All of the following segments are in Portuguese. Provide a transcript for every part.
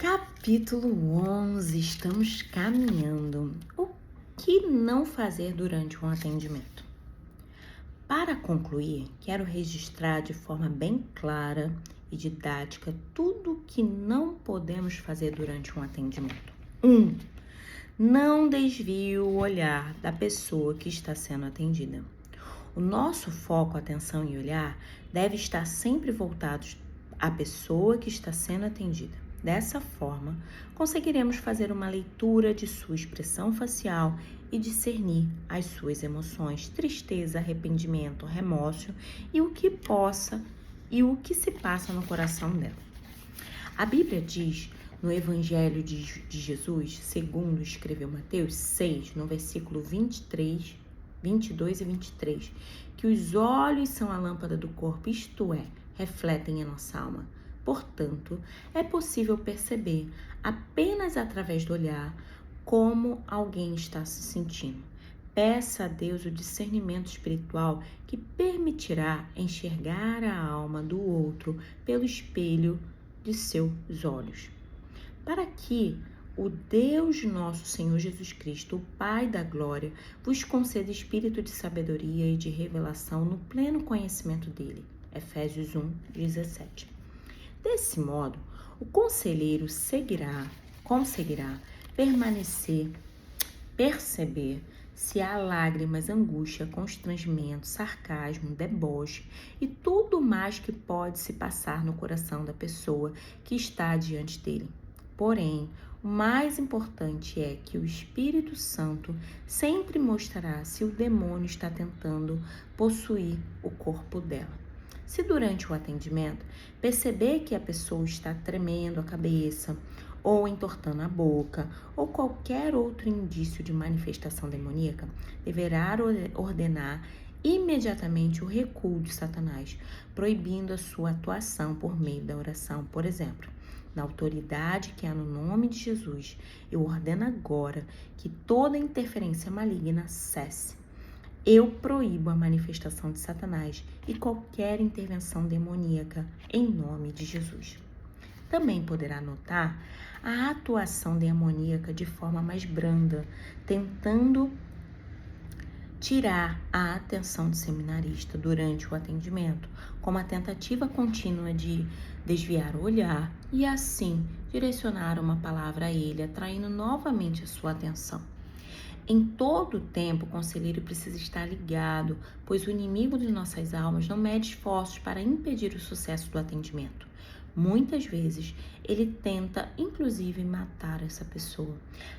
Capítulo 11, estamos caminhando. O que não fazer durante um atendimento? Para concluir, quero registrar de forma bem clara e didática tudo o que não podemos fazer durante um atendimento. 1. Não desvie o olhar da pessoa que está sendo atendida. O nosso foco, atenção e olhar deve estar sempre voltados à pessoa que está sendo atendida. Dessa forma, conseguiremos fazer uma leitura de sua expressão facial e discernir as suas emoções, tristeza, arrependimento, remorso e o que se passa no coração dela. A Bíblia diz no Evangelho de Jesus, segundo escreveu Mateus 6, no versículo 23, 22 e 23, que os olhos são a lâmpada do corpo, isto é, refletem a nossa alma. Portanto, é possível perceber, apenas através do olhar, como alguém está se sentindo. Peça a Deus o discernimento espiritual que permitirá enxergar a alma do outro pelo espelho de seus olhos. Para que o Deus nosso Senhor Jesus Cristo, o Pai da glória, vos conceda espírito de sabedoria e de revelação no pleno conhecimento dele. Efésios 1, 17. Desse modo, o conselheiro conseguirá perceber se há lágrimas, angústia, constrangimento, sarcasmo, deboche e tudo mais que pode se passar no coração da pessoa que está diante dele. Porém, o mais importante é que o Espírito Santo sempre mostrará se o demônio está tentando possuir o corpo dela. Se durante o atendimento perceber que a pessoa está tremendo a cabeça, ou entortando a boca, ou qualquer outro indício de manifestação demoníaca, deverá ordenar imediatamente o recuo de Satanás, proibindo a sua atuação por meio da oração. Por exemplo, na autoridade que há no nome de Jesus, eu ordeno agora que toda interferência maligna cesse. Eu proíbo a manifestação de Satanás e qualquer intervenção demoníaca em nome de Jesus. Também poderá notar a atuação demoníaca de forma mais branda, tentando tirar a atenção do seminarista durante o atendimento, como a tentativa contínua de desviar o olhar e assim direcionar uma palavra a ele, atraindo novamente a sua atenção. Em todo o tempo, o conselheiro precisa estar ligado, pois o inimigo de nossas almas não mede esforços para impedir o sucesso do atendimento. Muitas vezes, ele tenta, inclusive, matar essa pessoa,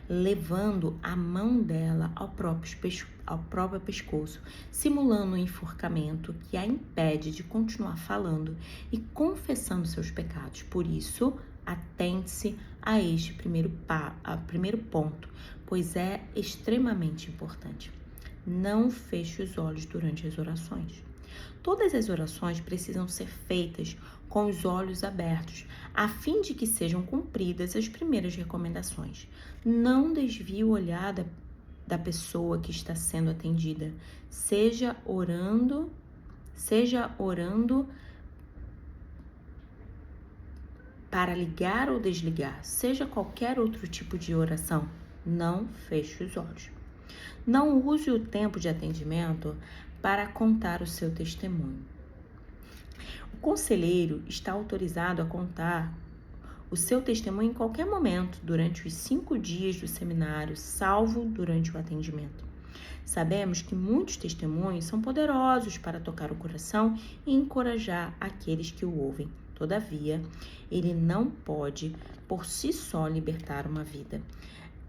levando a mão dela ao próprio pescoço, simulando um enforcamento que a impede de continuar falando e confessando seus pecados. Por isso, atente-se a este primeiro ponto, pois é extremamente importante. Não feche os olhos durante as orações. Todas as orações precisam ser feitas com os olhos abertos, a fim de que sejam cumpridas as primeiras recomendações. Não desvie o olhar da pessoa que está sendo atendida, seja orando para ligar ou desligar, seja qualquer outro tipo de oração, não feche os olhos. Não use o tempo de atendimento para contar o seu testemunho. O conselheiro está autorizado a contar o seu testemunho em qualquer momento durante os 5 dias do seminário, salvo durante o atendimento. Sabemos que muitos testemunhos são poderosos para tocar o coração e encorajar aqueles que o ouvem. Todavia, ele não pode, por si só, libertar uma vida.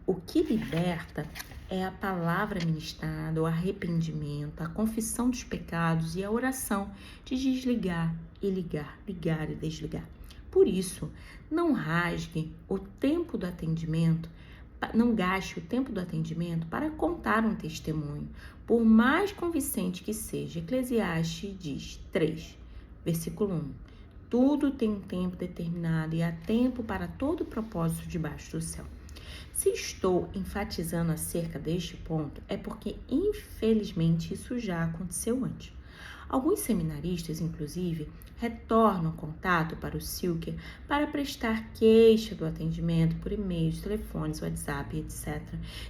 O que liberta é a palavra ministrada, o arrependimento, a confissão dos pecados e a oração de desligar e ligar, ligar e desligar. Por isso, não rasgue o tempo do atendimento, não gaste o tempo do atendimento para contar um testemunho, por mais convincente que seja. Eclesiastes diz 3, versículo 1. Tudo tem um tempo determinado e há tempo para todo propósito debaixo do céu. Se estou enfatizando acerca deste ponto, é porque, infelizmente, isso já aconteceu antes. Alguns seminaristas, inclusive, retornam contato para o Silker para prestar queixa do atendimento por e-mails, telefones, WhatsApp, etc.,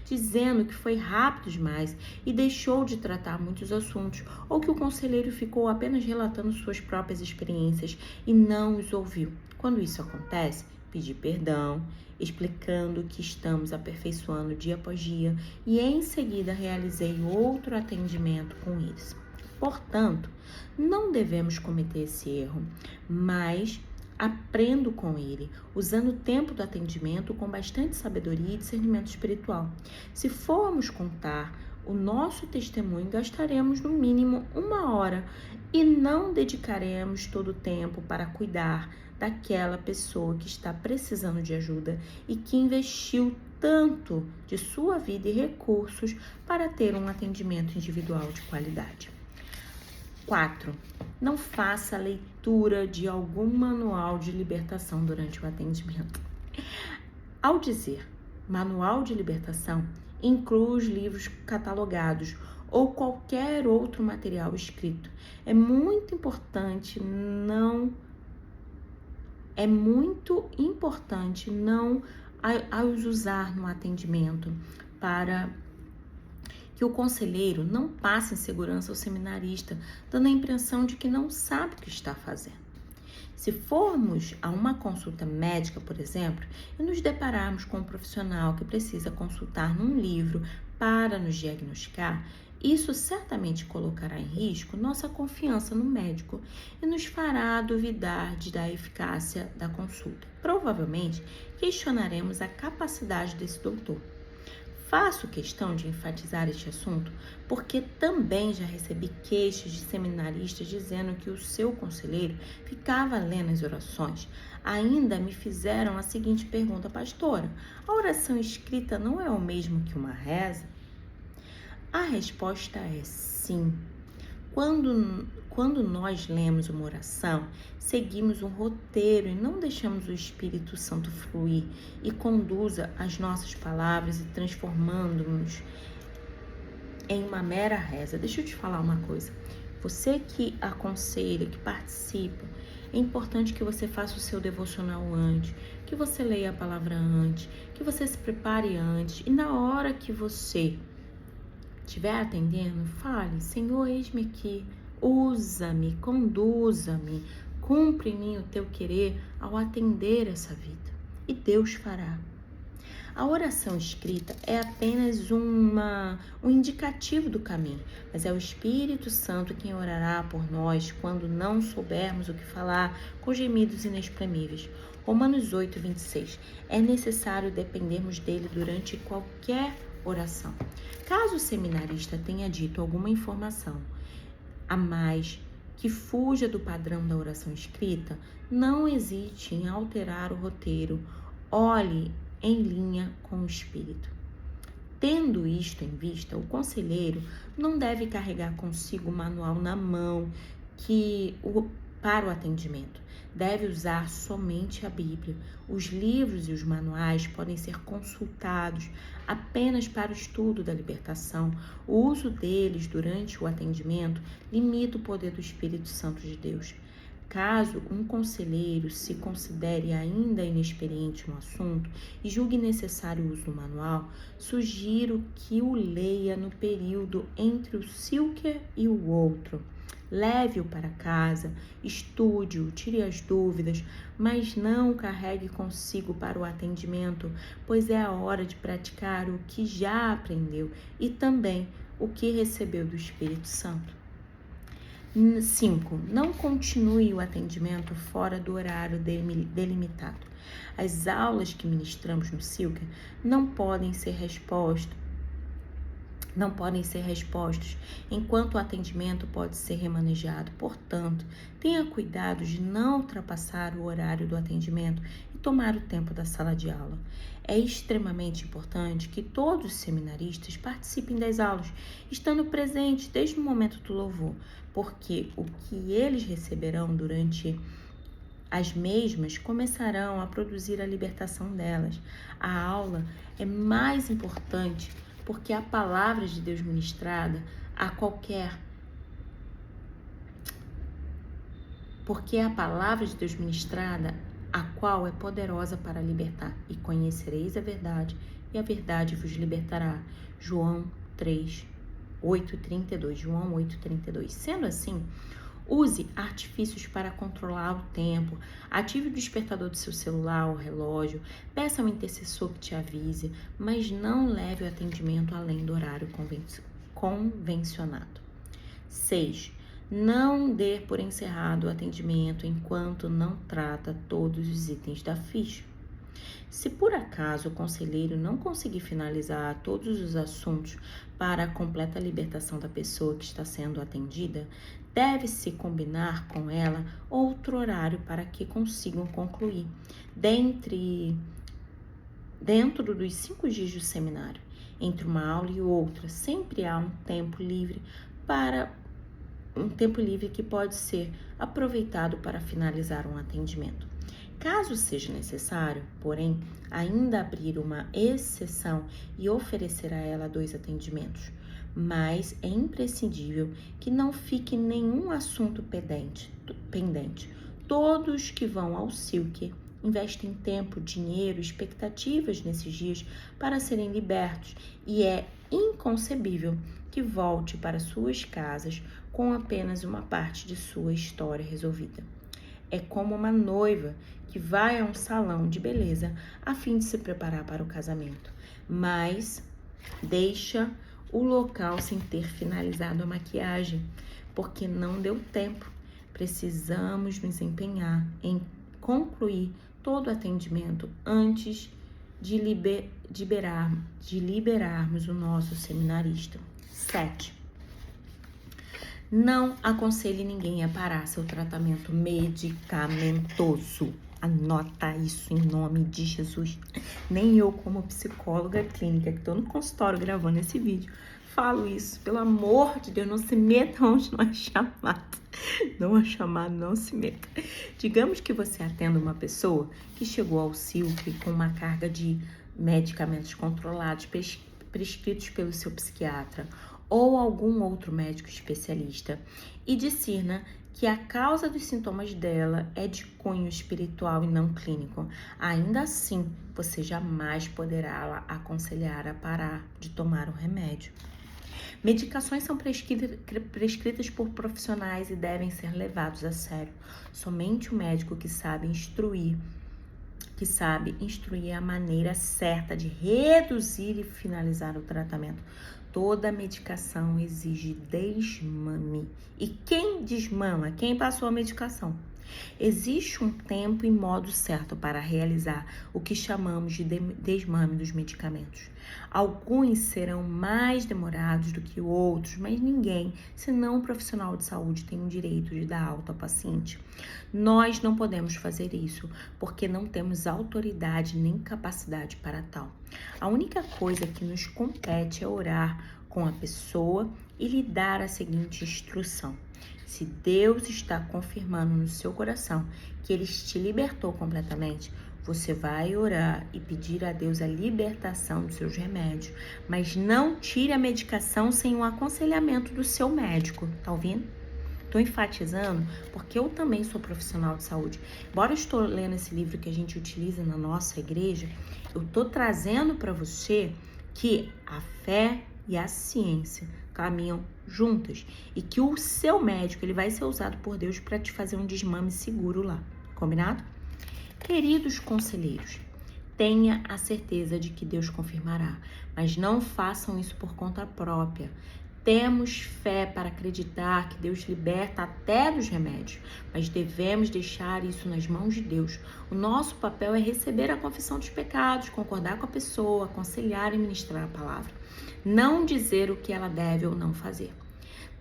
dizendo que foi rápido demais e deixou de tratar muitos assuntos, ou que o conselheiro ficou apenas relatando suas próprias experiências e não os ouviu. Quando isso acontece, pedir perdão, explicando que estamos aperfeiçoando dia após dia e em seguida realizei outro atendimento com eles. Portanto, não devemos cometer esse erro, mas aprendo com ele, usando o tempo do atendimento com bastante sabedoria e discernimento espiritual. Se formos contar o nosso testemunho, gastaremos no mínimo 1 hora e não dedicaremos todo o tempo para cuidar daquela pessoa que está precisando de ajuda e que investiu tanto de sua vida e recursos para ter um atendimento individual de qualidade. 4. Não faça leitura de algum manual de libertação durante o atendimento. Ao dizer manual de libertação, inclui os livros catalogados ou qualquer outro material escrito. É muito importante não os usar no atendimento para que o conselheiro não passe insegurança ao seminarista, dando a impressão de que não sabe o que está fazendo. Se formos a uma consulta médica, por exemplo, e nos depararmos com um profissional que precisa consultar num livro para nos diagnosticar, isso certamente colocará em risco nossa confiança no médico e nos fará duvidar da eficácia da consulta. Provavelmente, questionaremos a capacidade desse doutor. Faço questão de enfatizar este assunto porque também já recebi queixas de seminaristas dizendo que o seu conselheiro ficava lendo as orações. Ainda me fizeram a seguinte pergunta: pastora, a oração escrita não é o mesmo que uma reza? A resposta é sim. Quando nós lemos uma oração, seguimos um roteiro e não deixamos o Espírito Santo fluir e conduza as nossas palavras e transformando-nos em uma mera reza. Deixa eu te falar uma coisa. Você que aconselha, que participa, é importante que você faça o seu devocional antes, que você leia a palavra antes, que você se prepare antes e na hora que você estiver atendendo, fale: Senhor, eis-me aqui, usa-me, conduza-me, cumpre em mim o teu querer ao atender essa vida. E Deus fará. A oração escrita é apenas um indicativo do caminho, mas é o Espírito Santo quem orará por nós quando não soubermos o que falar com gemidos inexprimíveis. Romanos 8, 26. É necessário dependermos dele durante qualquer oração. Caso o seminarista tenha dito alguma informação a mais que fuja do padrão da oração escrita, não hesite em alterar o roteiro. Olhe em linha com o Espírito. Tendo isto em vista, o conselheiro não deve carregar consigo o manual na mão para o atendimento. Deve usar somente a Bíblia. Os livros e os manuais podem ser consultados apenas para o estudo da libertação. O uso deles durante o atendimento limita o poder do Espírito Santo de Deus. Caso um conselheiro se considere ainda inexperiente no assunto e julgue necessário o uso do manual, sugiro que o leia no período entre o Silker e o outro. Leve-o para casa, estude-o, tire as dúvidas, mas não o carregue consigo para o atendimento, pois é a hora de praticar o que já aprendeu e também o que recebeu do Espírito Santo. 5. Não continue o atendimento fora do horário delimitado. As aulas que ministramos no Silker não podem ser respostos enquanto o atendimento pode ser remanejado. Portanto, tenha cuidado de não ultrapassar o horário do atendimento e tomar o tempo da sala de aula. É extremamente importante que todos os seminaristas participem das aulas, estando presentes desde o momento do louvor, porque o que eles receberão durante as mesmas começarão a produzir a libertação delas. A aula é mais importante porque a palavra de Deus ministrada a qualquer porque é a palavra de Deus ministrada, a qual é poderosa para libertar. E conhecereis a verdade, e a verdade vos libertará. João 3, 8:32. João 8:32. Sendo assim, use artifícios para controlar o tempo, ative o despertador do seu celular ou relógio, peça ao intercessor que te avise, mas não leve o atendimento além do horário convencionado. 6. Não dê por encerrado o atendimento enquanto não trata todos os itens da ficha. Se por acaso o conselheiro não conseguir finalizar todos os assuntos para a completa libertação da pessoa que está sendo atendida, deve-se combinar com ela outro horário para que consigam concluir. Dentro dos 5 dias do seminário, entre uma aula e outra, sempre há um tempo livre que pode ser aproveitado para finalizar um atendimento. Caso seja necessário, porém, ainda abrir uma exceção e oferecer a ela 2 atendimentos, mas é imprescindível que não fique nenhum assunto pendente. Todos que vão ao Silk investem tempo, dinheiro, expectativas nesses dias para serem libertos, e é inconcebível que volte para suas casas com apenas uma parte de sua história resolvida. É como uma noiva que vai a um salão de beleza a fim de se preparar para o casamento, mas deixa o local sem ter finalizado a maquiagem, porque não deu tempo. Precisamos nos empenhar em concluir todo o atendimento antes de liberarmos o nosso seminarista. 7. Não aconselhe ninguém a parar seu tratamento medicamentoso. Anota isso em nome de Jesus. Nem eu, como psicóloga clínica, que estou no consultório gravando esse vídeo, falo isso. Pelo amor de Deus, não se meta onde não é chamado. Não é chamado, não se meta. Digamos que você atenda uma pessoa que chegou ao Silk com uma carga de medicamentos controlados, prescritos pelo seu psiquiatra ou algum outro médico especialista, e discerna que a causa dos sintomas dela é de cunho espiritual e não clínico. Ainda assim, você jamais poderá aconselhar a parar de tomar o remédio. Medicações são prescritas por profissionais e devem ser levados a sério. Somente o médico que sabe instruir a maneira certa de reduzir e finalizar o tratamento. Toda medicação exige desmame. E quem desmama? Quem passou a medicação? Existe um tempo e modo certo para realizar o que chamamos de desmame dos medicamentos. Alguns serão mais demorados do que outros, mas ninguém, senão um profissional de saúde, tem o direito de dar alta ao paciente. Nós não podemos fazer isso, porque não temos autoridade nem capacidade para tal. A única coisa que nos compete é orar com a pessoa e lhe dar a seguinte instrução: se Deus está confirmando no seu coração que Ele te libertou completamente, você vai orar e pedir a Deus a libertação dos seus remédios, mas não tire a medicação sem o aconselhamento do seu médico, tá ouvindo? Estou enfatizando porque eu também sou profissional de saúde. Embora eu estou lendo esse livro que a gente utiliza na nossa igreja, eu estou trazendo para você que a fé e a ciência caminham juntas e que o seu médico ele vai ser usado por Deus para te fazer um desmame seguro lá, combinado? Queridos conselheiros, tenha a certeza de que Deus confirmará, mas não façam isso por conta própria. Temos fé para acreditar que Deus liberta até dos remédios, mas devemos deixar isso nas mãos de Deus. O nosso papel é receber a confissão dos pecados, concordar com a pessoa, aconselhar e ministrar a palavra. Não dizer o que ela deve ou não fazer.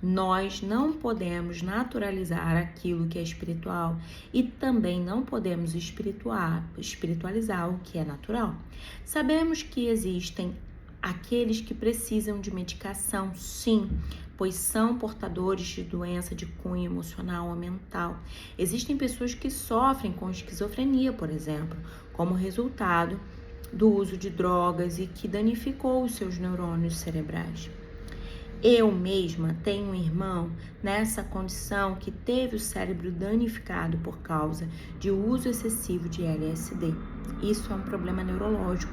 Nós não podemos naturalizar aquilo que é espiritual e também não podemos espiritualizar o que é natural. Sabemos que existem aqueles que precisam de medicação, sim, pois são portadores de doença de cunho emocional ou mental. Existem pessoas que sofrem com esquizofrenia, por exemplo, como resultado do uso de drogas e que danificou os seus neurônios cerebrais. Eu mesma tenho um irmão nessa condição que teve o cérebro danificado por causa de uso excessivo de LSD. Isso é um problema neurológico.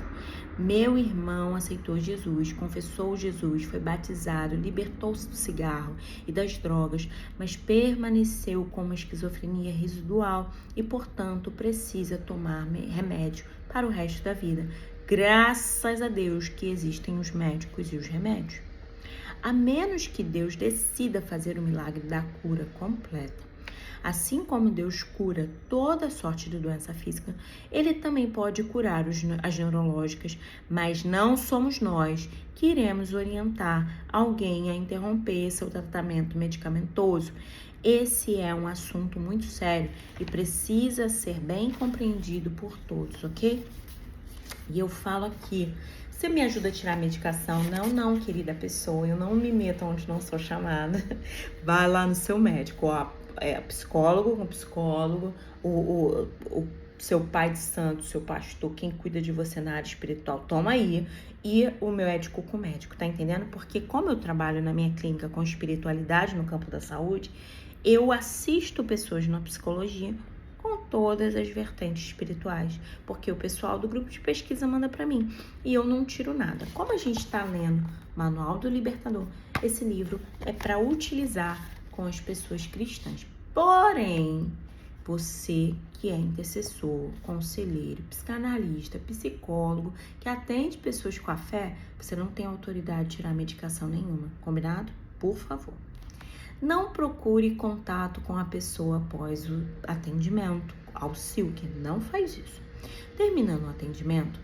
Meu irmão aceitou Jesus, confessou Jesus, foi batizado, libertou-se do cigarro e das drogas, mas permaneceu com uma esquizofrenia residual e, portanto, precisa tomar remédio para o resto da vida. Graças a Deus que existem os médicos e os remédios. A menos que Deus decida fazer o milagre da cura completa. Assim como Deus cura toda sorte de doença física, Ele também pode curar as neurológicas, mas não somos nós que iremos orientar alguém a interromper seu tratamento medicamentoso. Esse é um assunto muito sério e precisa ser bem compreendido por todos, ok? E eu falo aqui, você me ajuda a tirar a medicação? Não, querida pessoa, eu não me meto onde não sou chamada. Vai lá no seu médico, ó, psicólogo com psicólogo, o seu pai de santo, seu pastor, quem cuida de você na área espiritual, toma aí. E o médico com médico, tá entendendo? Porque como eu trabalho na minha clínica com espiritualidade no campo da saúde, eu assisto pessoas na psicologia com todas as vertentes espirituais, porque o pessoal do grupo de pesquisa manda para mim e eu não tiro nada. Como a gente está lendo Manual do Libertador, esse livro é para utilizar com as pessoas cristãs. Porém, você que é intercessor, conselheiro, psicanalista, psicólogo, que atende pessoas com a fé, você não tem autoridade de tirar medicação nenhuma, combinado? Por favor. Não procure contato com a pessoa após o atendimento ao Silk, não faz isso. Terminando o atendimento,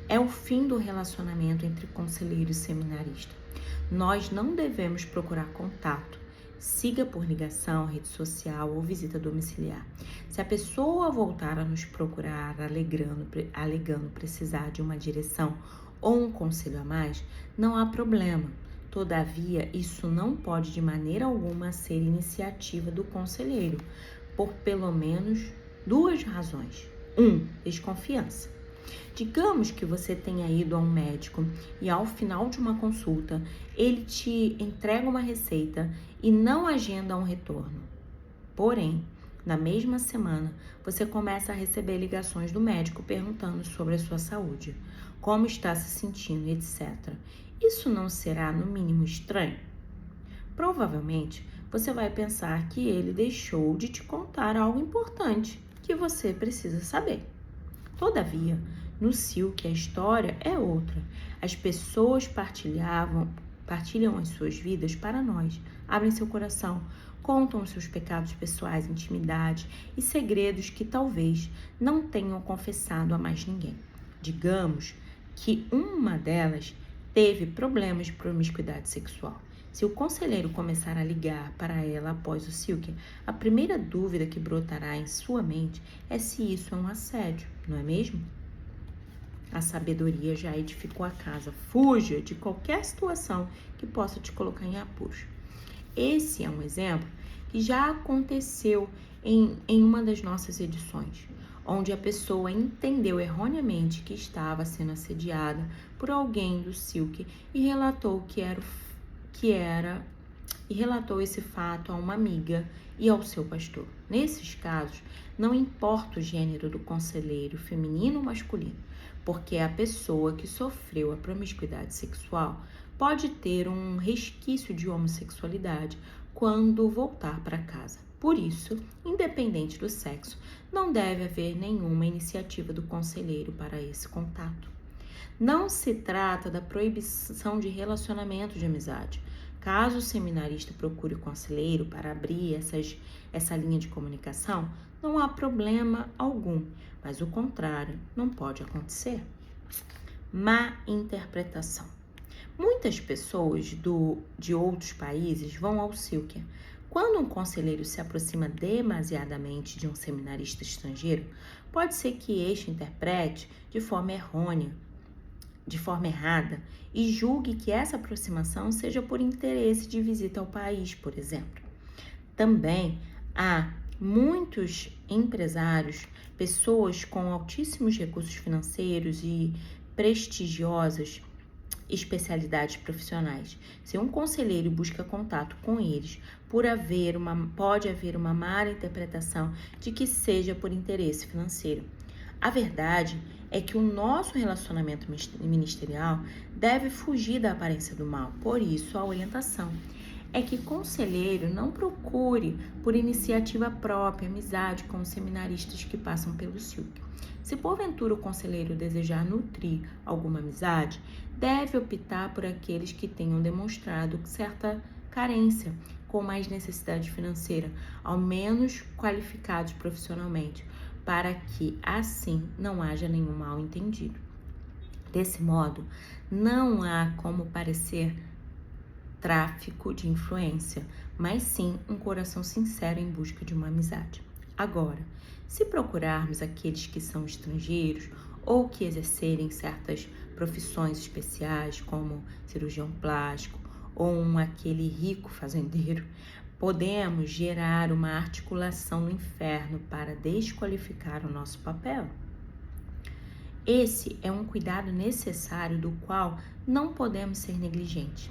é o fim do relacionamento entre conselheiro e seminarista. Nós não devemos procurar contato. Siga por ligação, rede social ou visita domiciliar. Se a pessoa voltar a nos procurar alegando precisar de uma direção ou um conselho a mais, não há problema. Todavia, isso não pode de maneira alguma ser iniciativa do conselheiro, por pelo menos 2 razões. 1. Desconfiança. Digamos que você tenha ido a um médico e ao final de uma consulta, ele te entrega uma receita e não agenda um retorno. Porém, na mesma semana, você começa a receber ligações do médico perguntando sobre a sua saúde, como está se sentindo, etc. Isso não será, no mínimo, estranho? Provavelmente, você vai pensar que ele deixou de te contar algo importante que você precisa saber. Todavia, no Silk, a história é outra. As pessoas partilham as suas vidas para nós, abrem seu coração, contam os seus pecados pessoais, intimidades e segredos que talvez não tenham confessado a mais ninguém. Digamos que uma delas teve problemas de promiscuidade sexual. Se o conselheiro começar a ligar para ela após o Silk, a primeira dúvida que brotará em sua mente é se isso é um assédio, não é mesmo? A sabedoria já edificou a casa. Fuja de qualquer situação que possa te colocar em apuros. Esse é um exemplo que já aconteceu em uma das nossas edições, onde a pessoa entendeu erroneamente que estava sendo assediada por alguém do Silk e relatou relatou esse fato a uma amiga e ao seu pastor. Nesses casos, não importa o gênero do conselheiro, feminino ou masculino, porque a pessoa que sofreu a promiscuidade sexual pode ter um resquício de homossexualidade quando voltar para casa. Por isso, independente do sexo, não deve haver nenhuma iniciativa do conselheiro para esse contato. Não se trata da proibição de relacionamento de amizade. Caso o seminarista procure o conselheiro para abrir essa linha de comunicação, não há problema algum, mas o contrário não pode acontecer. Má interpretação. Muitas pessoas de outros países vão ao Silk. Quando um conselheiro se aproxima demasiadamente de um seminarista estrangeiro, pode ser que este interprete de forma errada e julgue que essa aproximação seja por interesse de visita ao país, por exemplo. Também há muitos empresários, pessoas com altíssimos recursos financeiros e prestigiosas especialidades profissionais. Se um conselheiro busca contato com eles, pode haver uma má interpretação de que seja por interesse financeiro. A verdade é que o nosso relacionamento ministerial deve fugir da aparência do mal. Por isso, a orientação é que conselheiro não procure por iniciativa própria amizade com os seminaristas que passam pelo SIUC. Se porventura o conselheiro desejar nutrir alguma amizade, deve optar por aqueles que tenham demonstrado certa carência, com mais necessidade financeira, ao menos qualificados profissionalmente, para que assim não haja nenhum mal entendido. Desse modo, não há como parecer tráfico de influência, mas sim um coração sincero em busca de uma amizade. Agora, se procurarmos aqueles que são estrangeiros ou que exercerem certas profissões especiais, como cirurgião plástico ou aquele rico fazendeiro, podemos gerar uma articulação no inferno para desqualificar o nosso papel. Esse é um cuidado necessário do qual não podemos ser negligentes.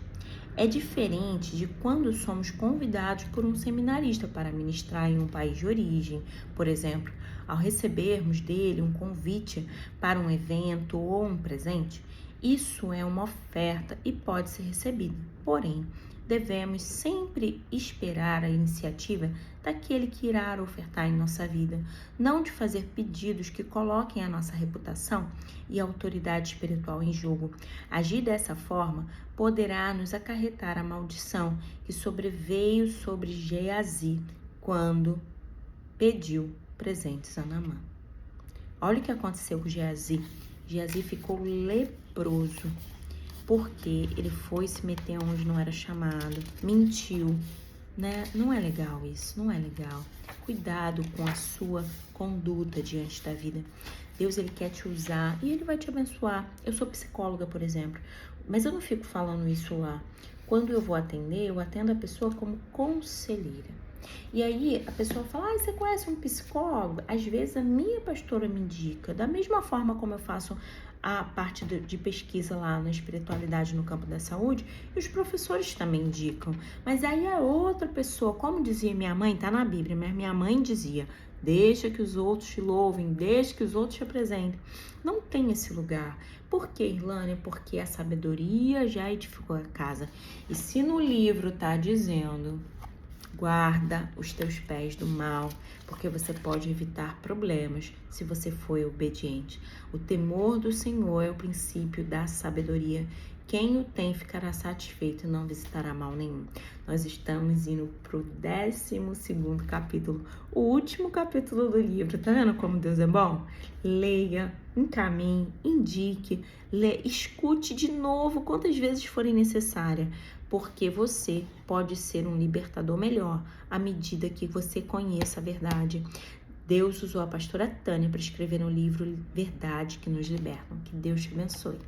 É diferente de quando somos convidados por um seminarista para ministrar em um país de origem, por exemplo, ao recebermos dele um convite para um evento ou um presente. Isso é uma oferta e pode ser recebida, porém, devemos sempre esperar a iniciativa daquele que irá ofertar em nossa vida, não de fazer pedidos que coloquem a nossa reputação e a autoridade espiritual em jogo. Agir dessa forma poderá nos acarretar a maldição que sobreveio sobre Geazi quando pediu presentes a Naamã. Olha o que aconteceu com Geazi. Geazi ficou leproso porque ele foi se meter onde não era chamado, mentiu, né? Não é legal isso, não é legal. Cuidado com a sua conduta diante da vida. Deus, ele quer te usar e ele vai te abençoar. Eu sou psicóloga, por exemplo, mas eu não fico falando isso lá. Quando eu vou atender, eu atendo a pessoa como conselheira. E aí a pessoa fala, você conhece um psicólogo? Às vezes a minha pastora me indica, da mesma forma como eu faço a parte de pesquisa lá na espiritualidade no campo da saúde, e os professores também indicam. Mas aí a outra pessoa, como dizia minha mãe, tá na Bíblia, mas minha mãe dizia, deixa que os outros te louvem, deixa que os outros te apresentem. Não tem esse lugar. Por quê, Irlânia? Porque a sabedoria já edificou a casa. E se no livro tá dizendo, guarda os teus pés do mal, porque você pode evitar problemas se você for obediente. O temor do Senhor é o princípio da sabedoria. Quem o tem ficará satisfeito e não visitará mal nenhum. Nós estamos indo para o 12º capítulo, o último capítulo do livro. Tá vendo como Deus é bom? Leia, encaminhe, indique, escute de novo quantas vezes forem necessárias, porque você pode ser um libertador melhor à medida que você conheça a verdade. Deus usou a pastora Tânia para escrever um livro Verdade que nos liberta. Que Deus te abençoe.